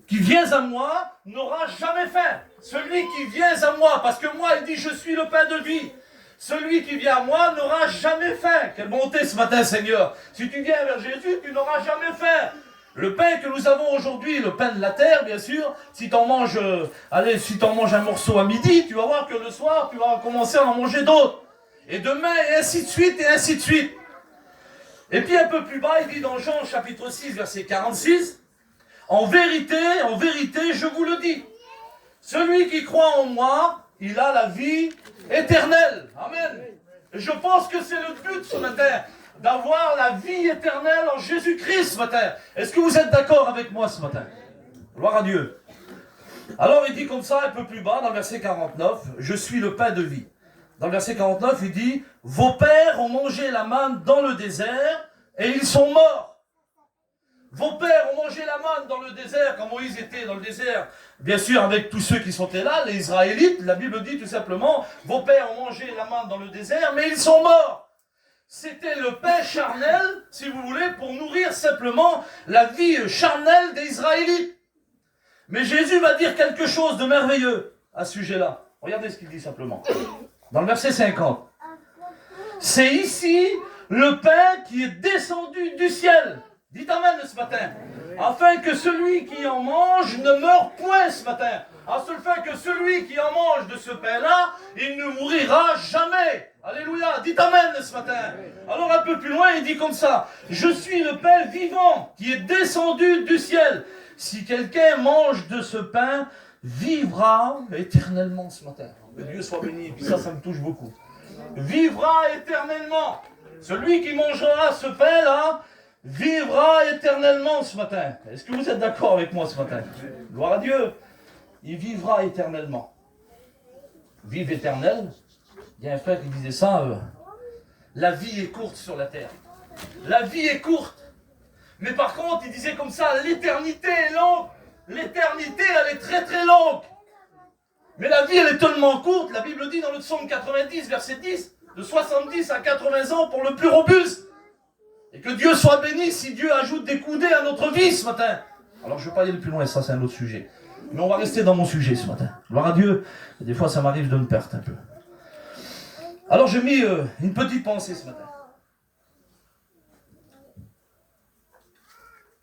qui vient à moi n'aura jamais faim. Celui qui vient à moi, parce que moi, il dit, je suis le pain de vie. Celui qui vient à moi n'aura jamais faim. Quelle bonté ce matin, Seigneur. Si tu viens vers Jésus, tu n'auras jamais faim. Le pain que nous avons aujourd'hui, le pain de la terre, bien sûr, si tu en manges, si tu en manges un morceau à midi, tu vas voir que le soir, tu vas commencer à en manger d'autres. Et demain, et ainsi de suite, et ainsi de suite. Et puis un peu plus bas, il dit dans Jean chapitre 6, verset 46, en vérité, je vous le dis, celui qui croit en moi, il a la vie éternelle. Amen. Et je pense que c'est le but ce matin, d'avoir la vie éternelle en Jésus-Christ ce matin. Est-ce que vous êtes d'accord avec moi ce matin? Gloire à Dieu. Alors il dit comme ça, un peu plus bas, dans le verset 49, je suis le pain de vie. Dans le verset 49, il dit, vos pères ont mangé la manne dans le désert et ils sont morts. Vos pères ont mangé la manne dans le désert, quand Moïse était dans le désert, bien sûr avec tous ceux qui sont là, les Israélites, la Bible dit tout simplement, vos pères ont mangé la manne dans le désert, mais ils sont morts. C'était le pain charnel, si vous voulez, pour nourrir simplement la vie charnelle des Israélites. Mais Jésus va dire quelque chose de merveilleux à ce sujet-là. Regardez ce qu'il dit simplement. Dans le verset 50. C'est ici le pain qui est descendu du ciel. Dites amen ce matin. Afin que celui qui en mange ne meure point ce matin. Afin que celui qui en mange de ce pain-là, il ne mourira jamais. Alléluia. Dites amen ce matin. Alors un peu plus loin, il dit comme ça. Je suis le pain vivant qui est descendu du ciel. Si quelqu'un mange de ce pain, vivra éternellement ce matin. Que Dieu soit béni. Et puis ça me touche beaucoup. Vivra éternellement. Celui qui mangera ce pain-là, vivra éternellement ce matin. Est-ce que vous êtes d'accord avec moi ce matin? Gloire à Dieu. Il vivra éternellement. Vive éternel. Il y a un frère qui disait ça. La vie est courte sur la terre. La vie est courte. Mais par contre, il disait comme ça, l'éternité est longue. L'éternité, elle est très très longue. Mais la vie, elle est tellement courte. La Bible dit dans le psaume 90, verset 10, de 70 à 80 ans pour le plus robuste. Et que Dieu soit béni si Dieu ajoute des coudées à notre vie ce matin. Alors je ne vais pas aller plus loin, ça c'est un autre sujet. Mais on va rester dans mon sujet ce matin. Gloire à Dieu. Et des fois ça m'arrive de me perdre un peu. Alors j'ai mis une petite pensée ce matin.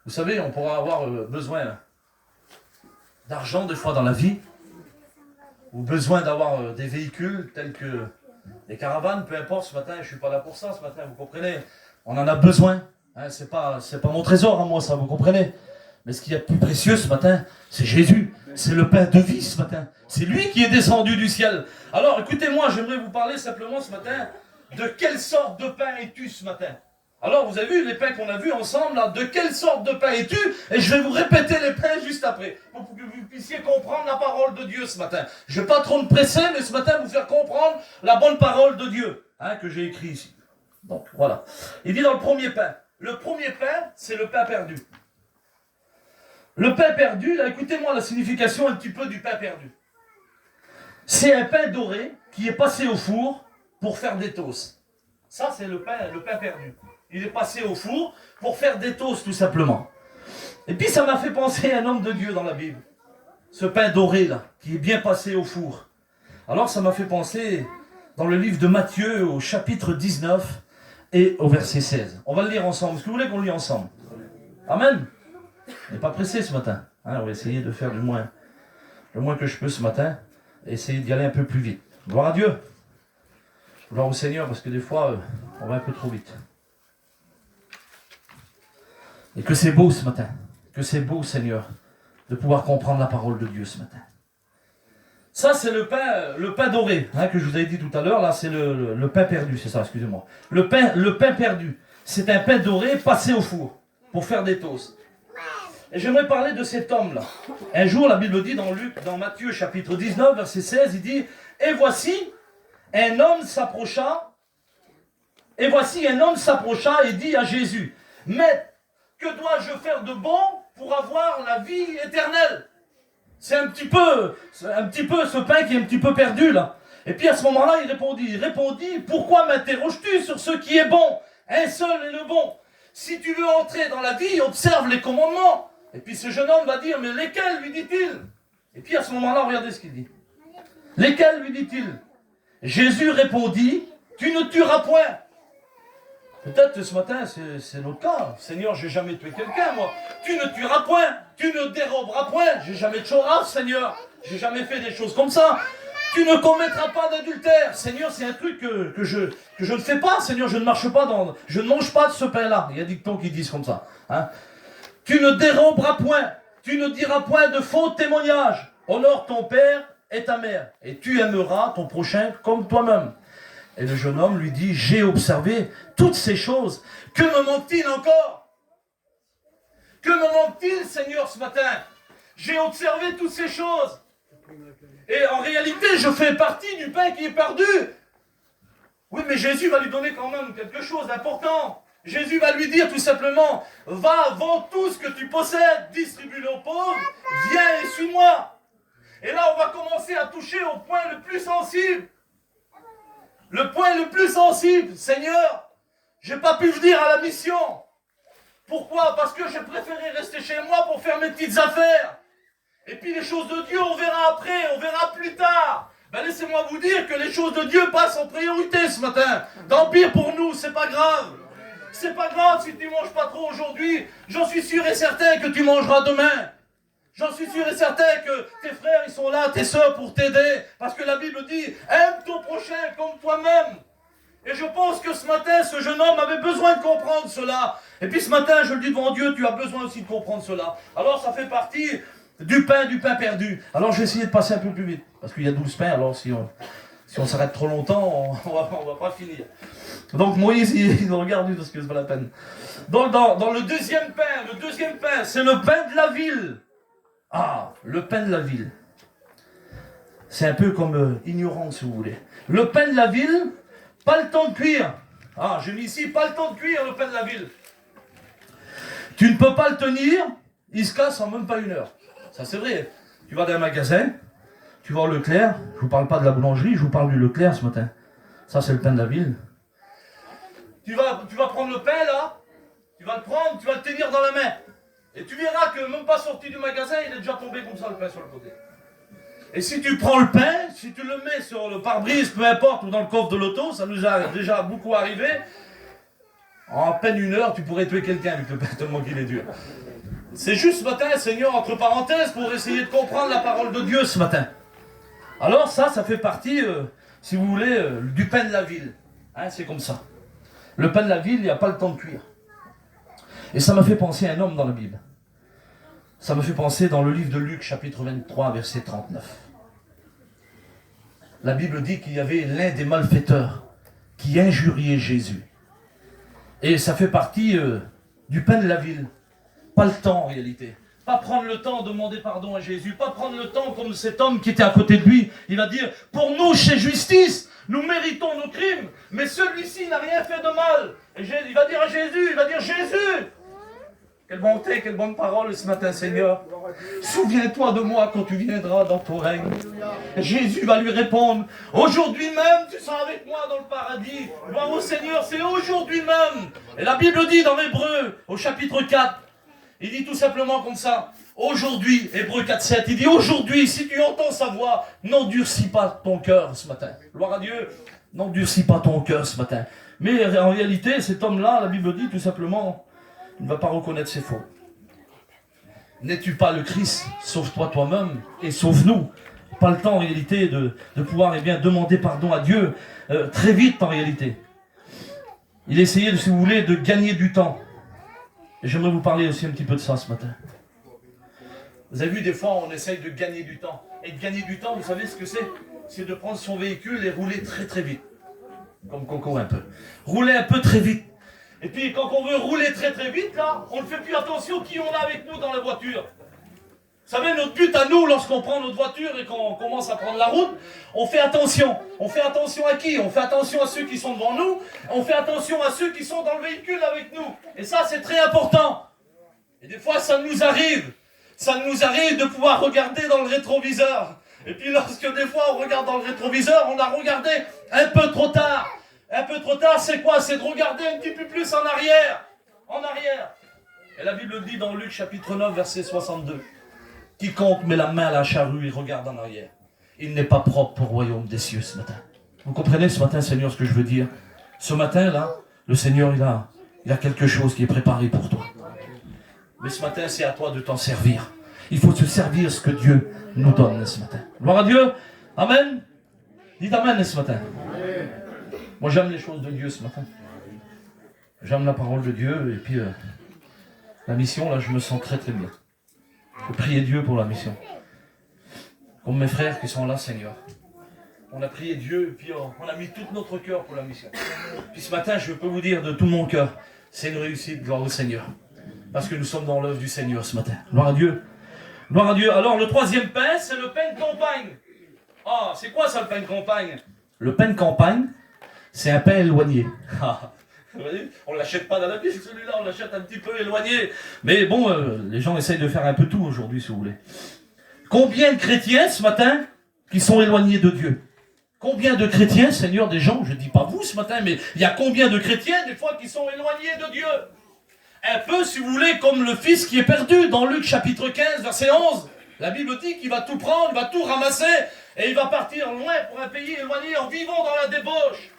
Vous savez, on pourra avoir besoin d'argent des fois dans la vie. Ou besoin d'avoir des véhicules tels que des caravanes, peu importe ce matin. Je ne suis pas là pour ça ce matin, vous comprenez. On en a besoin. Hein, c'est pas mon trésor à moi, ça, vous comprenez. Mais ce qu'il y a de plus précieux ce matin, c'est Jésus. C'est le pain de vie ce matin. C'est lui qui est descendu du ciel. Alors, écoutez-moi, j'aimerais vous parler simplement ce matin de quelle sorte de pain es-tu ce matin. Alors, vous avez vu les pains qu'on a vus ensemble, là, de quelle sorte de pain es-tu? Et je vais vous répéter les pains juste après, pour que vous puissiez comprendre la parole de Dieu ce matin. Je ne vais pas trop me presser, mais ce matin, vous faire comprendre la bonne parole de Dieu, hein, que j'ai écrit ici. Donc, voilà. Il dit dans le premier pain. Le premier pain, c'est le pain perdu. Le pain perdu, là, écoutez-moi la signification un petit peu du pain perdu. C'est un pain doré qui est passé au four pour faire des toasts. Ça, c'est le pain perdu. Il est passé au four pour faire des toasts, tout simplement. Et puis, ça m'a fait penser à un homme de Dieu dans la Bible. Ce pain doré, là, qui est bien passé au four. Alors, ça m'a fait penser dans le livre de Matthieu, au chapitre 19, et au verset 16. On va le lire ensemble. Est-ce que vous voulez qu'on le lise ensemble? Amen. On n'est pas pressé ce matin. Hein, on va essayer de faire le moins que je peux ce matin. Et essayer d'y aller un peu plus vite. Gloire à Dieu. Gloire au Seigneur, parce que des fois, on va un peu trop vite. Et que c'est beau ce matin. Que c'est beau, Seigneur, de pouvoir comprendre la parole de Dieu ce matin. Ça, c'est le pain doré, hein, que je vous avais dit tout à l'heure. Là, c'est le pain perdu, c'est ça, excusez-moi. Le pain perdu, c'est un pain doré passé au four pour faire des toasts. Et j'aimerais parler de cet homme-là. Un jour, la Bible dit dans Matthieu chapitre 19, verset 16, il dit « Et voici, un homme s'approcha et dit à Jésus, « Maître, que dois-je faire de bon pour avoir la vie éternelle ?» C'est un petit peu ce pain qui est un petit peu perdu là. Et puis à ce moment-là, il répondit, pourquoi m'interroges-tu sur ce qui est bon? Un seul est le bon. Si tu veux entrer dans la vie, observe les commandements. Et puis ce jeune homme va dire, mais lesquels, lui dit-il? Et puis à ce moment-là, regardez ce qu'il dit. Lesquels, lui dit-il? Jésus répondit, tu ne tueras point. Peut-être ce matin, c'est notre cas. Seigneur, j'ai jamais tué quelqu'un, moi. Tu ne tueras point, tu ne déroberas point. J'ai jamais de choraf, Seigneur. J'ai jamais fait des choses comme ça. Tu ne commettras pas d'adultère. Seigneur, c'est un truc que je ne fais pas. Seigneur, je ne marche pas dans... Je ne mange pas de ce pain-là. Il y a des dictons qui disent comme ça. Hein. Tu ne déroberas point. Tu ne diras point de faux témoignages. Honore ton père et ta mère. Et tu aimeras ton prochain comme toi-même. Et le jeune homme lui dit, j'ai observé toutes ces choses. Que me manque-t-il encore? Que me manque-t-il, Seigneur, ce matin? J'ai observé toutes ces choses. Et en réalité, je fais partie du pain qui est perdu. Oui, mais Jésus va lui donner quand même quelque chose d'important. Jésus va lui dire tout simplement, va, vends tout ce que tu possèdes, distribue-le aux pauvres, viens et suis-moi. Et là, on va commencer à toucher au point le plus sensible. Le point le plus sensible, Seigneur, j'ai pas pu venir à la mission. Pourquoi? Parce que j'ai préféré rester chez moi pour faire mes petites affaires. Et puis les choses de Dieu, on verra après, on verra plus tard. Ben laissez-moi vous dire que les choses de Dieu passent en priorité ce matin. Tant pis pour nous, c'est pas grave. C'est pas grave si tu manges pas trop aujourd'hui. J'en suis sûr et certain que tu mangeras demain. J'en suis sûr et certain que tes frères, ils sont là, tes soeurs, pour t'aider. Parce que la Bible dit, aime ton prochain comme toi-même. Et je pense que ce matin, ce jeune homme avait besoin de comprendre cela. Et puis ce matin, je le dis devant Dieu, tu as besoin aussi de comprendre cela. Alors ça fait partie du pain perdu. Alors je vais essayer de passer un peu plus vite. Parce qu'il y a 12 pains, alors si on s'arrête trop longtemps, on va pas finir. Donc Moïse, il nous regarde parce que c'est pas la peine. Donc dans le deuxième pain, c'est le pain de la ville. Ah, le pain de la ville. C'est un peu comme ignorant, si vous voulez. Le pain de la ville, pas le temps de cuire. Ah, j'ai mis ici, pas le temps de cuire, le pain de la ville. Tu ne peux pas le tenir, il se casse en même pas une heure. Ça, c'est vrai. Tu vas dans un magasin, tu vas au Leclerc, je vous parle pas de la boulangerie, je vous parle du Leclerc ce matin. Ça, c'est le pain de la ville. Tu vas prendre le pain, là, tu vas le prendre, tu vas le tenir dans la main. Et tu verras que même pas sorti du magasin, il est déjà tombé comme ça le pain sur le côté. Et si tu prends le pain, si tu le mets sur le pare-brise, peu importe, ou dans le coffre de l'auto, ça nous a déjà beaucoup arrivé, en à peine une heure, tu pourrais tuer quelqu'un avec le pain tellement qu'il est dur. C'est juste ce matin, Seigneur, entre parenthèses, pour essayer de comprendre la parole de Dieu ce matin. Alors ça fait partie, si vous voulez, du pain de la ville. Hein, c'est comme ça. Le pain de la ville, il n'y a pas le temps de cuire. Et ça m'a fait penser à un homme dans la Bible. Ça me fait penser dans le livre de Luc, chapitre 23, verset 39. La Bible dit qu'il y avait l'un des malfaiteurs qui injuriait Jésus. Et ça fait partie du pain de la ville. Pas le temps en réalité. Pas prendre le temps de demander pardon à Jésus. Pas prendre le temps comme cet homme qui était à côté de lui. Il va dire, pour nous, chez justice, nous méritons nos crimes. Mais celui-ci n'a rien fait de mal. Et il va dire à Jésus, Jésus, quelle bonté, quelle bonne parole ce matin, Seigneur. Souviens-toi de moi quand tu viendras dans ton règne. Jésus va lui répondre, aujourd'hui même tu seras avec moi dans le paradis. Gloire au Seigneur, c'est aujourd'hui même. Et la Bible dit dans l'Hébreu, au chapitre 4, il dit tout simplement comme ça, aujourd'hui, Hébreu 4, 7, il dit aujourd'hui, si tu entends sa voix, n'endurcis pas ton cœur ce matin. Gloire à Dieu, n'endurcis pas ton cœur ce matin. Mais en réalité, cet homme-là, la Bible dit tout simplement, il ne va pas reconnaître ses fautes. N'es-tu pas le Christ? Sauve-toi toi-même et sauve-nous. Pas le temps en réalité de pouvoir demander pardon à Dieu très vite en réalité. Il essayait, si vous voulez, de gagner du temps. Et j'aimerais vous parler aussi un petit peu de ça ce matin. Vous avez vu, des fois, on essaye de gagner du temps. Et de gagner du temps, vous savez ce que c'est? C'est de prendre son véhicule et rouler très très vite. Comme Coco un peu. Rouler un peu très vite. Et puis quand on veut rouler très très vite, là, on ne fait plus attention qui on a avec nous dans la voiture. Vous savez, notre but à nous, lorsqu'on prend notre voiture et qu'on commence à prendre la route, on fait attention. On fait attention à qui? On fait attention à ceux qui sont devant nous. On fait attention à ceux qui sont dans le véhicule avec nous. Et ça, c'est très important. Et des fois, ça nous arrive. Ça nous arrive de pouvoir regarder dans le rétroviseur. Et puis lorsque des fois on regarde dans le rétroviseur, on a regardé un peu trop tard. Un peu trop tard, c'est quoi? C'est de regarder un petit peu plus en arrière. En arrière. Et la Bible dit dans Luc chapitre 9, verset 62, « Quiconque met la main à la charrue et regarde en arrière, il n'est pas propre au royaume des cieux ce matin. » Vous comprenez ce matin, Seigneur, ce que je veux dire? Ce matin-là, le Seigneur, il a quelque chose qui est préparé pour toi. Mais ce matin, c'est à toi de t'en servir. Il faut se servir ce que Dieu nous donne ce matin. Gloire à Dieu. Amen. Dites Amen ce matin. Moi, j'aime les choses de Dieu ce matin. J'aime la parole de Dieu. Et puis, la mission, là, je me sens très très bien. Je prie Dieu pour la mission. Comme mes frères qui sont là, Seigneur. On a prié Dieu et puis on a mis tout notre cœur pour la mission. Puis ce matin, je peux vous dire de tout mon cœur, c'est une réussite, gloire au Seigneur. Parce que nous sommes dans l'œuvre du Seigneur ce matin. Gloire à Dieu. Gloire à Dieu. Alors le troisième pain, c'est le pain de campagne. Ah, c'est quoi ça le pain de campagne? Le pain de campagne, c'est un pain éloigné. On ne l'achète pas dans la Bible, celui-là, on l'achète un petit peu éloigné. Mais bon, les gens essayent de faire un peu tout aujourd'hui, si vous voulez. Combien de chrétiens ce matin qui sont éloignés de Dieu? Combien de chrétiens, Seigneur, des gens, je ne dis pas vous ce matin, mais il y a combien de chrétiens, des fois, qui sont éloignés de Dieu? Un peu, si vous voulez, comme le fils qui est perdu dans Luc chapitre 15, verset 11. La Bible dit qu'il va tout prendre, il va tout ramasser, et il va partir loin pour un pays éloigné en vivant dans la débauche.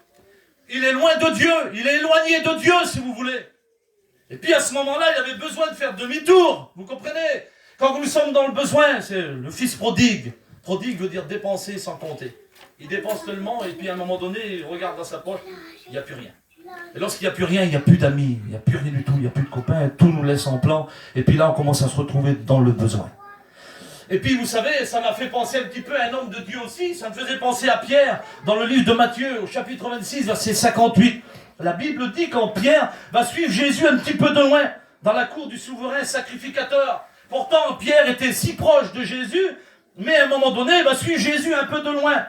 Il est loin de Dieu, il est éloigné de Dieu, si vous voulez. Et puis à ce moment-là, il avait besoin de faire demi-tour, vous comprenez? Quand nous sommes dans le besoin, c'est le fils prodigue. Prodigue veut dire dépenser sans compter. Il dépense tellement, et puis à un moment donné, il regarde dans sa poche, il n'y a plus rien. Et lorsqu'il n'y a plus rien, il n'y a plus d'amis, il n'y a plus rien du tout, il n'y a plus de copains, tout nous laisse en plan, et puis là on commence à se retrouver dans le besoin. Et puis vous savez, ça m'a fait penser un petit peu à un homme de Dieu aussi, ça me faisait penser à Pierre, dans le livre de Matthieu, au chapitre 26, verset 58. La Bible dit quand Pierre va suivre Jésus un petit peu de loin, dans la cour du souverain sacrificateur. Pourtant, Pierre était si proche de Jésus, mais à un moment donné, il va suivre Jésus un peu de loin.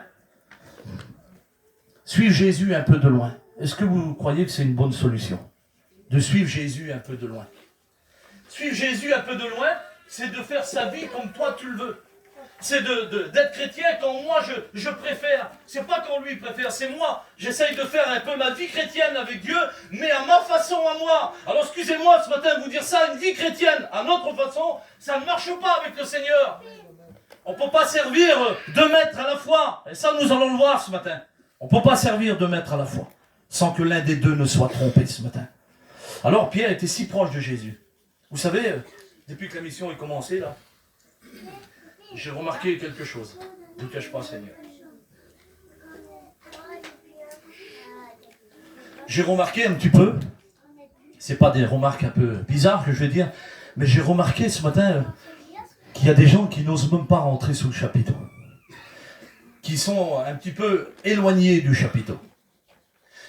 Suivre Jésus un peu de loin. Est-ce que vous croyez que c'est une bonne solution? De suivre Jésus un peu de loin. Suivre Jésus un peu de loin, c'est de faire sa vie comme toi tu le veux. C'est d'être chrétien quand moi je préfère. C'est pas quand lui préfère, c'est moi. J'essaye de faire un peu ma vie chrétienne avec Dieu, mais à ma façon, à moi. Alors excusez-moi ce matin de vous dire ça, une vie chrétienne à notre façon, ça ne marche pas avec le Seigneur. On ne peut pas servir 2 maîtres à la fois. Et ça, nous allons le voir ce matin. On ne peut pas servir 2 maîtres à la fois, sans que l'un des deux ne soit trompé ce matin. Alors Pierre était si proche de Jésus. Vous savez, depuis que la mission est commencée, là, j'ai remarqué quelque chose. Ne vous cache pas, Seigneur. J'ai remarqué un petit peu, c'est pas des remarques un peu bizarres que je vais dire, mais j'ai remarqué ce matin qu'il y a des gens qui n'osent même pas rentrer sous le chapiteau. Qui sont un petit peu éloignés du chapiteau.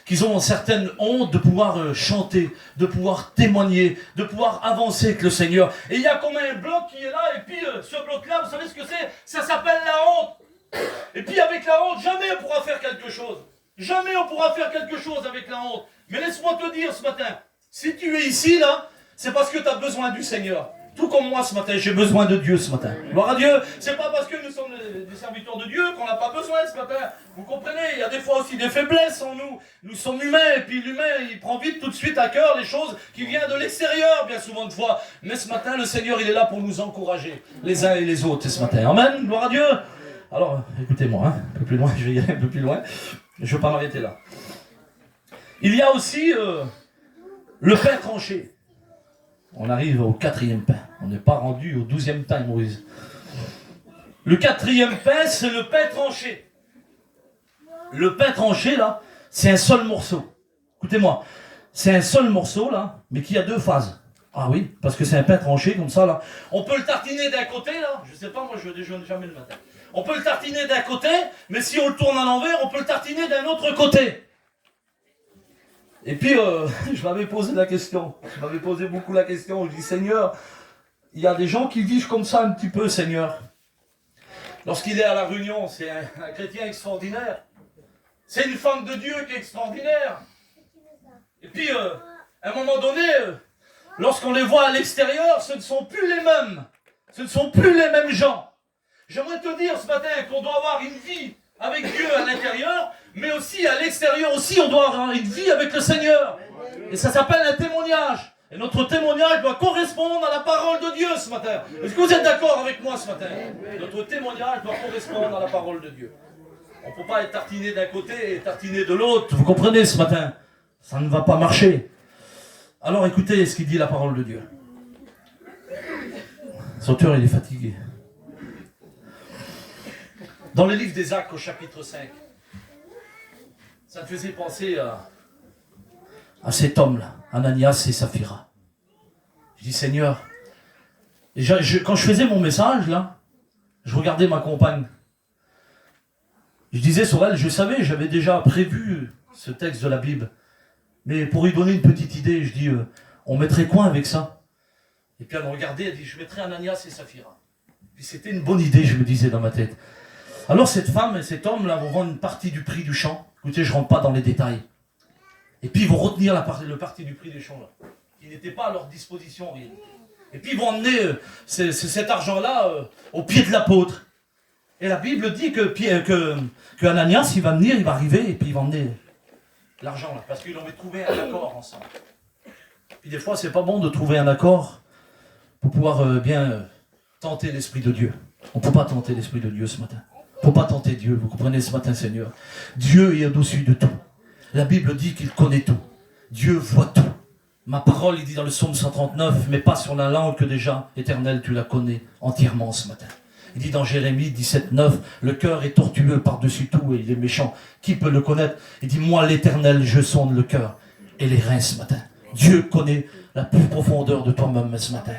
Qu'ils ont une certaine honte de pouvoir chanter, de pouvoir témoigner, de pouvoir avancer avec le Seigneur. Et il y a comme un bloc qui est là, et puis ce bloc-là, vous savez ce que c'est? Ça s'appelle la honte. Et puis avec la honte, jamais on pourra faire quelque chose. Jamais on pourra faire quelque chose avec la honte. Mais laisse-moi te dire ce matin, si tu es ici, là, c'est parce que tu as besoin du Seigneur. Tout comme moi ce matin, j'ai besoin de Dieu ce matin. Gloire à Dieu. C'est pas parce que nous sommes des serviteurs de Dieu qu'on n'a pas besoin ce matin. Vous comprenez? Il y a des fois aussi des faiblesses en nous. Nous sommes humains, et puis l'humain, il prend vite tout de suite à cœur les choses qui viennent de l'extérieur, bien souvent de fois. Mais ce matin, le Seigneur, il est là pour nous encourager, les uns et les autres, ce matin. Amen. Gloire à Dieu. Alors, écoutez-moi, hein, un peu plus loin, je vais y aller un peu plus loin. Je ne veux pas m'arrêter là. Il y a aussi le pain tranché. On arrive au 4e pain. On n'est pas rendu au 12e pain, Moïse. Le 4e pain, c'est le pain tranché. Le pain tranché, là, c'est un seul morceau. Écoutez-moi, c'est un seul morceau, là, mais qui a 2 phases. Ah oui, parce que c'est un pain tranché, comme ça, là. On peut le tartiner d'un côté, là. Je sais pas, moi, je déjeune jamais le matin. On peut le tartiner d'un côté, mais si on le tourne à l'envers, on peut le tartiner d'un autre côté. Et puis, je m'avais posé la question. Je m'avais posé beaucoup la question. Je dis, Seigneur, il y a des gens qui vivent comme ça un petit peu, Seigneur. Lorsqu'il est à la réunion, c'est un chrétien extraordinaire. C'est une femme de Dieu qui est extraordinaire. Et puis, à un moment donné, lorsqu'on les voit à l'extérieur, ce ne sont plus les mêmes. Ce ne sont plus les mêmes gens. J'aimerais te dire ce matin qu'on doit avoir une vie avec Dieu à l'intérieur, mais aussi à l'extérieur aussi, on doit avoir une vie avec le Seigneur. Et ça s'appelle un témoignage. Et notre témoignage doit correspondre à la parole de Dieu ce matin. Est-ce que vous êtes d'accord avec moi ce matin? Notre témoignage doit correspondre à la parole de Dieu. On ne peut pas être tartiné d'un côté et tartiné de l'autre. Vous comprenez ce matin? Ça ne va pas marcher. Alors écoutez ce qu'il dit la parole de Dieu. L'auteur, il est fatigué. Dans le livre des Actes au chapitre 5, ça me faisait penser à cet homme-là, Ananias et Saphira. Je dis Seigneur, et quand je faisais mon message, là, je regardais ma compagne. Je disais sur elle, je savais, j'avais déjà prévu ce texte de la Bible. Mais pour lui donner une petite idée, je dis, on mettrait quoi avec ça? Et puis elle me regardait, elle dit, je mettrais Ananias et Saphira. Puis c'était une bonne idée, je me disais dans ma tête. Alors cette femme et cet homme-là vont vendre une partie du prix du champ. Écoutez, je ne rentre pas dans les détails. Et puis ils vont retenir le parti du prix du champ, là, qui n'était pas à leur disposition. Rien. Et puis ils vont emmener cet argent-là au pied de l'apôtre. Et la Bible dit que Ananias, il va venir, il va arriver, et puis il va emmener l'argent, là, parce qu'ils ont trouvé un accord ensemble. Puis des fois, c'est pas bon de trouver un accord pour pouvoir bien tenter l'Esprit de Dieu. On ne peut pas tenter l'Esprit de Dieu ce matin. On ne peut pas tenter Dieu, vous comprenez ce matin, Seigneur. Dieu est au-dessus de tout. La Bible dit qu'il connaît tout. Dieu voit tout. Ma parole, il dit dans le psaume 139, mais pas sur la langue que déjà, éternelle, tu la connais entièrement ce matin. Il dit dans Jérémie 17, 9, le cœur est tortueux par-dessus tout et il est méchant. Qui peut le connaître? Il dit, moi l'Éternel, je sonde le cœur et les reins ce matin. Dieu connaît la plus profondeur de toi-même ce matin.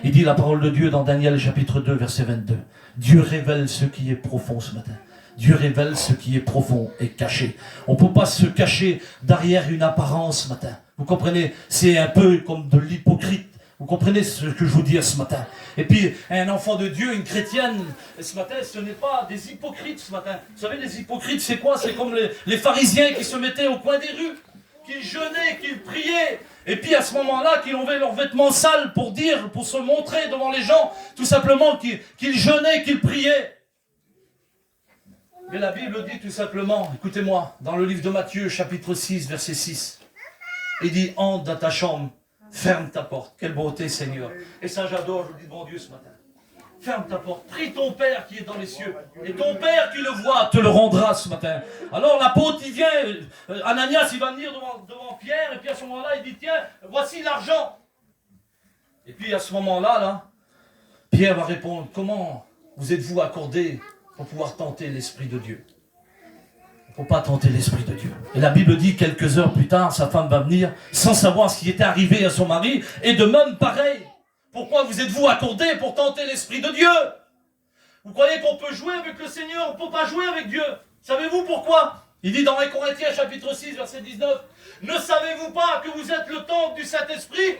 Il dit la parole de Dieu dans Daniel chapitre 2, verset 22. Dieu révèle ce qui est profond ce matin. Dieu révèle ce qui est profond et caché. On ne peut pas se cacher derrière une apparence ce matin. Vous comprenez? C'est un peu comme de l'hypocrite. Vous comprenez ce que je veux dire ce matin? Et puis, un enfant de Dieu, une chrétienne, ce matin, ce n'est pas des hypocrites ce matin. Vous savez, les hypocrites, c'est quoi? C'est comme les pharisiens qui se mettaient au coin des rues, qui jeûnaient, qui priaient, et puis à ce moment-là, qui enlevaient leurs vêtements sales pour se montrer devant les gens, tout simplement qu'ils jeûnaient, qu'ils priaient. Mais la Bible dit tout simplement, écoutez-moi, dans le livre de Matthieu, chapitre 6, verset 6, il dit, entre dans ta chambre, ferme ta porte. Quelle beauté, Seigneur. Et ça, j'adore, je vous dis, bon Dieu, ce matin. Ferme ta porte. Prie ton Père qui est dans les cieux. Et ton Père qui le voit te le rendra ce matin. Alors l'apôtre, il vient, Ananias, il va venir devant Pierre, et puis à ce moment-là, il dit, tiens, voici l'argent. Et puis à ce moment-là, là, Pierre va répondre, comment vous êtes-vous accordé pour pouvoir tenter l'Esprit de Dieu? Il ne faut pas tenter l'Esprit de Dieu. Et la Bible dit, quelques heures plus tard, sa femme va venir sans savoir ce qui était arrivé à son mari. Et de même, pareil. Pourquoi vous êtes-vous accordé pour tenter l'Esprit de Dieu? Vous croyez qu'on peut jouer avec le Seigneur? On ne peut pas jouer avec Dieu. Savez-vous pourquoi? Il dit dans 1 Corinthiens chapitre 6, verset 19, ne savez-vous pas que vous êtes le temple du Saint-Esprit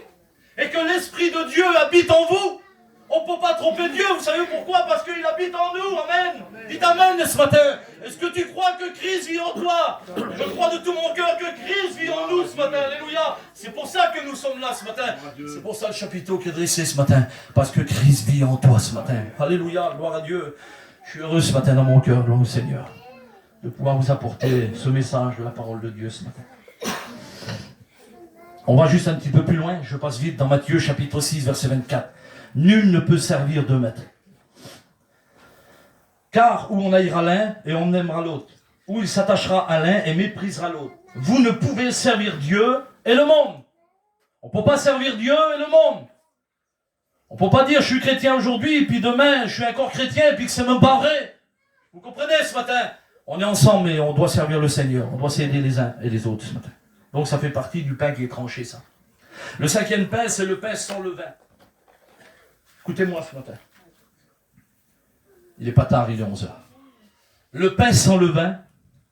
et que l'Esprit de Dieu habite en vous? On ne peut pas tromper Dieu, vous savez pourquoi? Parce qu'il habite en nous, amen. Dites amen ce matin. Est-ce que tu crois que Christ vit en toi? Je crois de tout mon cœur que Christ vit en nous ce matin, alléluia. C'est pour ça que nous sommes là ce matin. C'est pour ça le chapiteau qui est dressé ce matin. Parce que Christ vit en toi ce matin. Alléluia, gloire à Dieu. Je suis heureux ce matin dans mon cœur, gloire au Seigneur, de pouvoir vous apporter ce message de la parole de Dieu ce matin. On va juste un petit peu plus loin, je passe vite dans Matthieu chapitre 6, verset 24. Nul ne peut servir deux maîtres. Car où on haïra l'un et on aimera l'autre, où il s'attachera à l'un et méprisera l'autre. Vous ne pouvez servir Dieu et le monde. On ne peut pas servir Dieu et le monde. On ne peut pas dire je suis chrétien aujourd'hui, et puis demain je suis encore chrétien, et puis que c'est même pas vrai. Vous comprenez ce matin? On est ensemble et on doit servir le Seigneur. On doit s'aider les uns et les autres ce matin. Donc ça fait partie du pain qui est tranché, ça. Le cinquième pain, c'est le pain sans levain. Écoutez-moi ce matin. Il n'est pas tard, il est 11h. Le pain sans levain,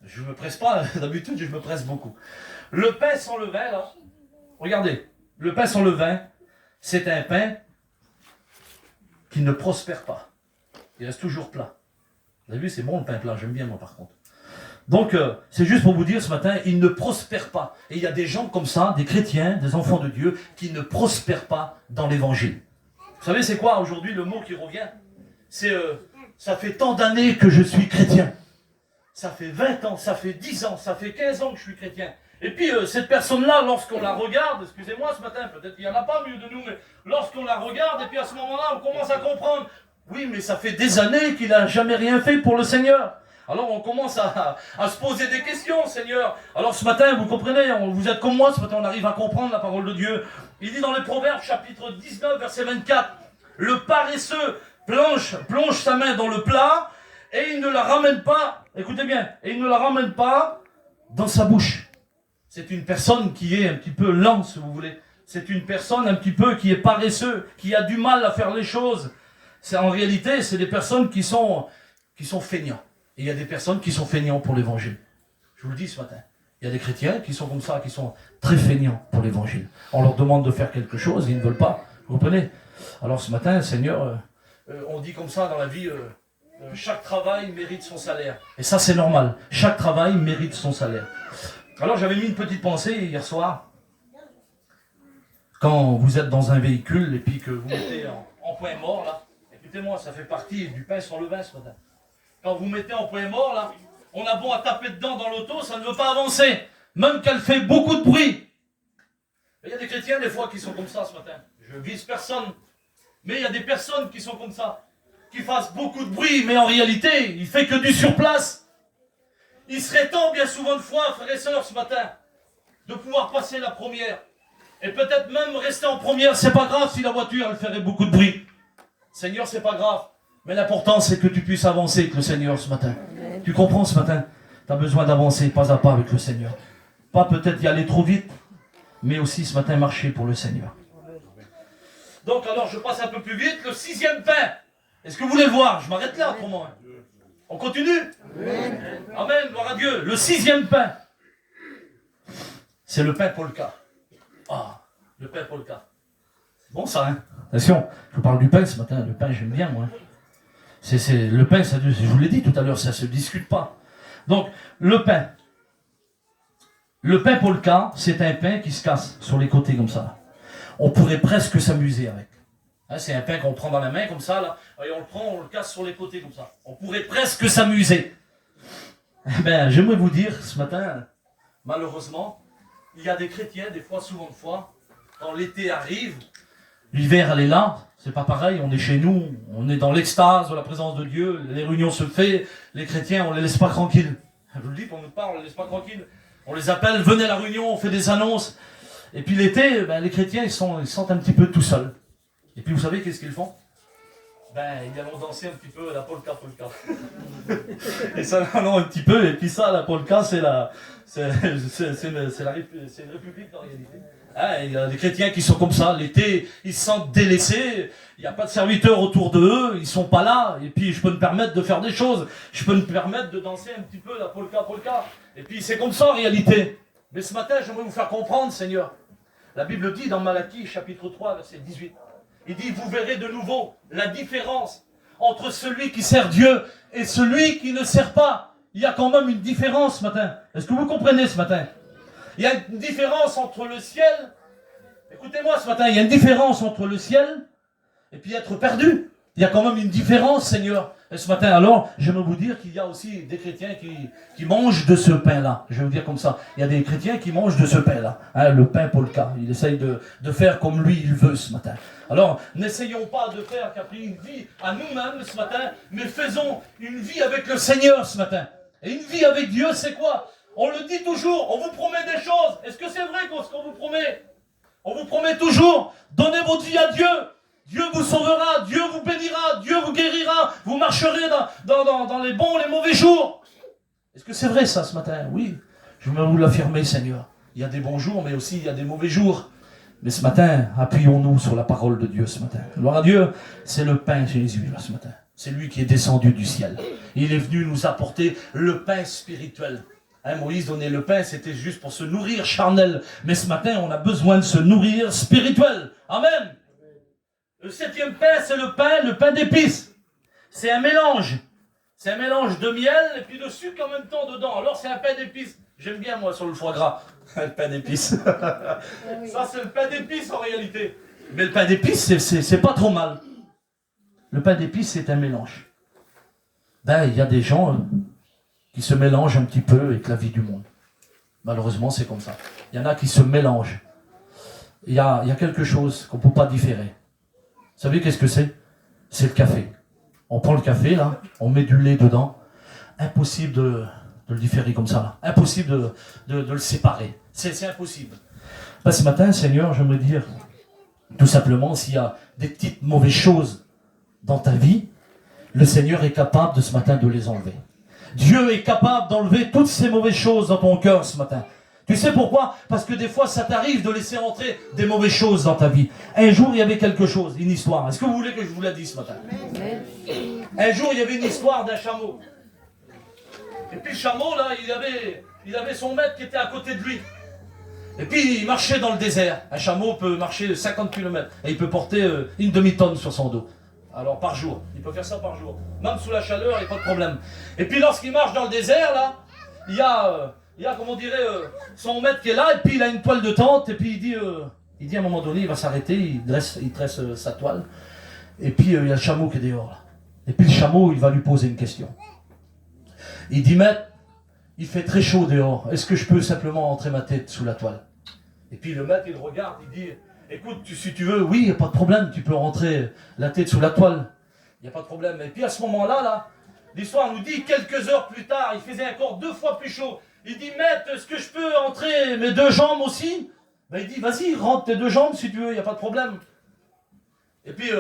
je ne me presse pas, d'habitude je me presse beaucoup. Le pain sans levain, là, regardez, le pain sans levain, c'est un pain qui ne prospère pas. Il reste toujours plat. Vous avez vu, c'est bon le pain plat, j'aime bien moi par contre. Donc, c'est juste pour vous dire ce matin, il ne prospère pas. Et il y a des gens comme ça, des chrétiens, des enfants de Dieu, qui ne prospèrent pas dans l'évangile. Vous savez, c'est quoi aujourd'hui le mot qui revient? C'est, ça fait tant d'années que je suis chrétien. Ça fait 20 ans, ça fait 10 ans, ça fait 15 ans que je suis chrétien. Et puis cette personne-là, lorsqu'on la regarde, excusez-moi ce matin, peut-être qu'il n'y en a pas mieux de nous, mais lorsqu'on la regarde, et puis à ce moment-là, on commence à comprendre, oui, mais ça fait des années qu'il n'a jamais rien fait pour le Seigneur. Alors on commence à se poser des questions, Seigneur. Alors ce matin, vous comprenez, vous êtes comme moi, ce matin on arrive à comprendre la parole de Dieu. Il dit dans les Proverbes, chapitre 19, verset 24, « Le paresseux plonge sa main dans le plat, et il ne la ramène pas, écoutez bien, et il ne la ramène pas dans sa bouche. » C'est une personne qui est un petit peu lente, si vous voulez. C'est une personne un petit peu qui est paresseux, qui a du mal à faire les choses. En réalité, c'est des personnes qui sont feignants. Et il y a des personnes qui sont feignants pour l'évangile. Je vous le dis ce matin. Il y a des chrétiens qui sont comme ça, qui sont très feignants pour l'évangile. On leur demande de faire quelque chose, ils ne veulent pas. Vous comprenez? Alors ce matin, Seigneur, on dit comme ça dans la vie, chaque travail mérite son salaire. Et ça c'est normal. Chaque travail mérite son salaire. Alors j'avais mis une petite pensée hier soir. Quand vous êtes dans un véhicule et puis que vous mettez en point mort là, écoutez-moi, ça fait partie du pain sur le vin ce matin. Quand vous mettez en point mort là, on a beau à taper dedans dans l'auto, ça ne veut pas avancer. Même qu'elle fait beaucoup de bruit. Il y a des chrétiens des fois qui sont comme ça ce matin. Je vise personne. Mais il y a des personnes qui sont comme ça. Qui fassent beaucoup de bruit, mais en réalité, il fait que du surplace. Il serait temps bien souvent de fois, frères et sœurs, ce matin, de pouvoir passer la première. Et peut-être même rester en première, c'est pas grave si la voiture elle ferait beaucoup de bruit. Seigneur, c'est pas grave. Mais l'important, c'est que tu puisses avancer avec le Seigneur ce matin. Tu comprends ce matin? Tu as besoin d'avancer pas à pas avec le Seigneur. Pas peut-être y aller trop vite, mais aussi ce matin marcher pour le Seigneur. Donc alors, je passe un peu plus vite. Le 6e pain. Est-ce que vous voulez le voir? Je m'arrête là pour moi. On continue? Amen, gloire à Dieu. Le 6e pain. C'est le pain polka. Ah, le pain polka. C'est bon ça, hein? Attention, je vous parle du pain ce matin. Le pain, j'aime bien, moi. Le pain, ça, je vous l'ai dit tout à l'heure, ça ne se discute pas. Donc, le pain. Le pain polka, c'est un pain qui se casse sur les côtés comme ça. On pourrait presque s'amuser avec. Hein, c'est un pain qu'on prend dans la main comme ça, là, et on le prend, on le casse sur les côtés comme ça. On pourrait presque s'amuser. Eh bien, j'aimerais vous dire, ce matin, malheureusement, il y a des chrétiens, des fois, souvent de fois, quand l'été arrive, l'hiver, elle est là, c'est pas pareil, on est chez nous, on est dans l'extase de la présence de Dieu, les réunions se font, les chrétiens, on les laisse pas tranquilles. Je vous le dis, pour nous pas, on les laisse pas tranquilles. On les appelle, venez à la réunion, on fait des annonces. Et puis l'été, ben, les chrétiens, ils se sentent un petit peu tout seuls. Et puis vous savez, qu'est-ce qu'ils font? Ben, ils vont danser un petit peu la polka. Et ça, non, un petit peu, et puis ça, la polka, c'est une république en réalité. Hein, il y a des chrétiens qui sont comme ça, l'été, ils se sentent délaissés, il n'y a pas de serviteurs autour d'eux, ils sont pas là, et puis je peux me permettre de faire des choses, je peux me permettre de danser un petit peu la polka, et puis c'est comme ça en réalité. Mais ce matin, j'aimerais vous faire comprendre, Seigneur. La Bible dit dans Malachie, chapitre 3, verset 18, il dit, vous verrez de nouveau la différence entre celui qui sert Dieu et celui qui ne sert pas. Il y a quand même une différence ce matin. Est-ce que vous comprenez ce matin? Il y a une différence entre le ciel, écoutez-moi ce matin, il y a une différence entre le ciel et puis être perdu. Il y a quand même une différence, Seigneur. Et ce matin, alors, j'aimerais vous dire qu'il y a aussi des chrétiens qui mangent de ce pain-là. Je vais vous dire comme ça. Il y a des chrétiens qui mangent de ce pain-là. Hein, le pain polka. Il essaye de faire comme lui, il veut ce matin. Alors, n'essayons pas de faire qu'après une vie à nous-mêmes ce matin, mais faisons une vie avec le Seigneur ce matin. Et une vie avec Dieu, c'est quoi? On le dit toujours, on vous promet des choses. Est-ce que c'est vrai ce qu'on vous promet? On vous promet toujours, donnez votre vie à Dieu. Dieu vous sauvera, Dieu vous bénira, Dieu vous guérira, vous marcherez dans les bons, les mauvais jours. Est-ce que c'est vrai ça ce matin? Oui, je vais vous l'affirmer, Seigneur. Il y a des bons jours, mais aussi il y a des mauvais jours. Mais ce matin, appuyons-nous sur la parole de Dieu ce matin. Gloire à Dieu, c'est le pain Jésus là ce matin. C'est lui qui est descendu du ciel. Il est venu nous apporter le pain spirituel. Hein, Moïse donnait le pain, c'était juste pour se nourrir charnel. Mais ce matin, on a besoin de se nourrir spirituel. Amen. Le 7e pain, c'est le pain d'épices. C'est un mélange. C'est un mélange de miel et puis de sucre en même temps dedans. Alors c'est un pain d'épices. J'aime bien moi sur le foie gras. Le pain d'épices. Ça c'est le pain d'épices en réalité. Mais le pain d'épices, c'est pas trop mal. Le pain d'épices, c'est un mélange. Ben, il y a des gens qui se mélangent un petit peu avec la vie du monde. Malheureusement, c'est comme ça. Il y en a qui se mélangent. Il y a quelque chose qu'on ne peut pas différer. Vous savez qu'est-ce que c'est? C'est le café. On prend le café, là, on met du lait dedans. Impossible de le différer comme ça, là. Impossible de le séparer. C'est impossible. Ce matin, Seigneur, j'aimerais dire, tout simplement, s'il y a des petites mauvaises choses dans ta vie, le Seigneur est capable de ce matin de les enlever. Dieu est capable d'enlever toutes ces mauvaises choses dans ton cœur ce matin. Tu sais pourquoi? Parce que des fois, ça t'arrive de laisser entrer des mauvaises choses dans ta vie. Un jour, il y avait quelque chose, une histoire. Est-ce que vous voulez que je vous la dise ce matin? Un jour, il y avait une histoire d'un chameau. Et puis le chameau, là, il avait son maître qui était à côté de lui. Et puis, il marchait dans le désert. Un chameau peut marcher 50 km. Et il peut porter une demi-tonne sur son dos. Alors, par jour. Il peut faire ça par jour. Même sous la chaleur, il n'y a pas de problème. Et puis, lorsqu'il marche dans le désert, là, il y a comme on dirait, son maître qui est là. Et puis, il a une toile de tente. Et puis, il dit à un moment donné, il va s'arrêter. Il tresse sa toile. Et puis, il y a le chameau qui est dehors, là. Et puis, le chameau, il va lui poser une question. Il dit, maître, il fait très chaud dehors. Est-ce que je peux simplement entrer ma tête sous la toile? Et puis le maître, il regarde, il dit, écoute, si tu veux, oui, il n'y a pas de problème, tu peux rentrer la tête sous la toile. Il n'y a pas de problème. Et puis à ce moment-là, l'histoire nous dit, quelques heures plus tard, il faisait encore 2 fois plus chaud. Il dit, maître, est-ce que je peux entrer mes 2 jambes aussi? Ben, il dit, vas-y, rentre tes 2 jambes si tu veux, il n'y a pas de problème. Et puis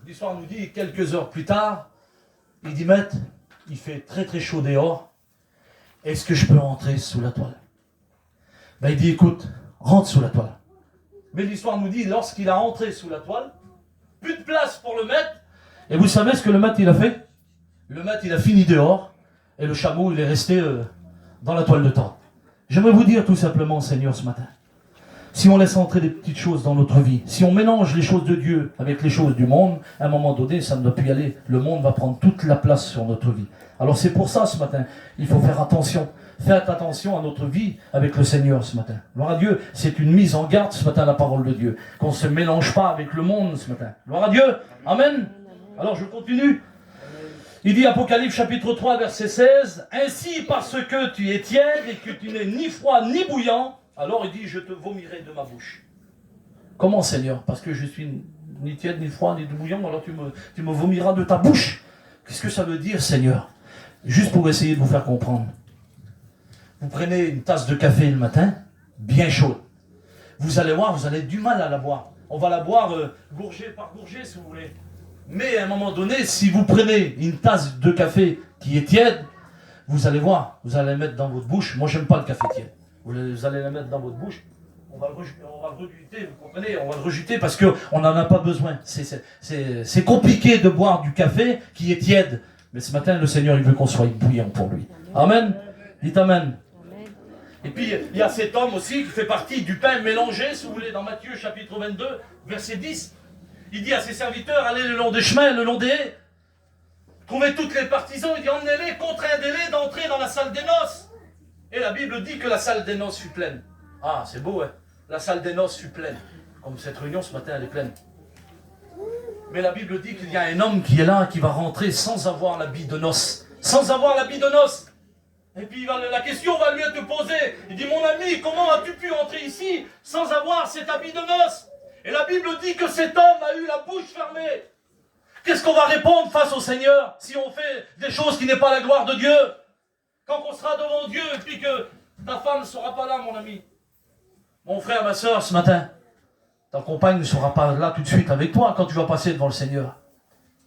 l'histoire nous dit, quelques heures plus tard, il dit, maître, il fait très très chaud dehors. Est-ce que je peux rentrer sous la toile? Ben, il dit, écoute, rentre sous la toile. Mais l'histoire nous dit, lorsqu'il a rentré sous la toile, plus de place pour le maître. Et vous savez ce que le maître il a fait? Le maître il a fini dehors, et le chameau il est resté dans la toile de tente. J'aimerais vous dire tout simplement, Seigneur, ce matin, si on laisse entrer des petites choses dans notre vie, si on mélange les choses de Dieu avec les choses du monde, à un moment donné, ça ne doit plus y aller. Le monde va prendre toute la place sur notre vie. Alors c'est pour ça, ce matin, il faut faire attention. Faites attention à notre vie avec le Seigneur ce matin. Gloire à Dieu, c'est une mise en garde ce matin, la parole de Dieu. Qu'on ne se mélange pas avec le monde ce matin. Gloire à Dieu, amen. Alors je continue. Il dit, Apocalypse chapitre 3, verset 16, « Ainsi parce que tu es tiède et que tu n'es ni froid ni bouillant, alors il dit, je te vomirai de ma bouche. » Comment, Seigneur? Parce que je suis ni tiède, ni froid, ni bouillant, alors tu me vomiras de ta bouche. Qu'est-ce que ça veut dire, Seigneur? Juste pour essayer de vous faire comprendre. Vous prenez une tasse de café le matin, bien chaude. Vous allez voir, vous allez du mal à la boire. On va la boire gorgée par gorgée, si vous voulez. Mais à un moment donné, si vous prenez une tasse de café qui est tiède, vous allez voir, vous allez la mettre dans votre bouche. Moi, j'aime pas le café tiède. Vous allez la mettre dans votre bouche. On va le rejeter, vous comprenez? On va le rejeter parce qu'on n'en a pas besoin. C'est compliqué de boire du café qui est tiède. Mais ce matin, le Seigneur, il veut qu'on soit bouillant pour lui. Amen. Dites amen. Et puis, il y a cet homme aussi qui fait partie du pain mélangé, si vous voulez, dans Matthieu chapitre 22, verset 10. Il dit à ses serviteurs, allez le long des chemins, le long des haies. Trouvez toutes les partisans, il dit, emmenez-les, contraindez-les d'entrer dans la salle des noces. Et la Bible dit que la salle des noces fut pleine. Ah, c'est beau, hein? La salle des noces fut pleine. Comme cette réunion ce matin, elle est pleine. Mais la Bible dit qu'il y a un homme qui est là, qui va rentrer sans avoir l'habit de noces. Sans avoir l'habit de noces. Et puis la question va lui être posée. Il dit, mon ami, comment as-tu pu entrer ici sans avoir cet habit de noces? Et la Bible dit que cet homme a eu la bouche fermée. Qu'est-ce qu'on va répondre face au Seigneur si on fait des choses qui n'est pas la gloire de Dieu? Quand on sera devant Dieu et puis que ta femme ne sera pas là, mon ami. Mon frère, ma soeur, ce matin, ta compagne ne sera pas là tout de suite avec toi quand tu vas passer devant le Seigneur.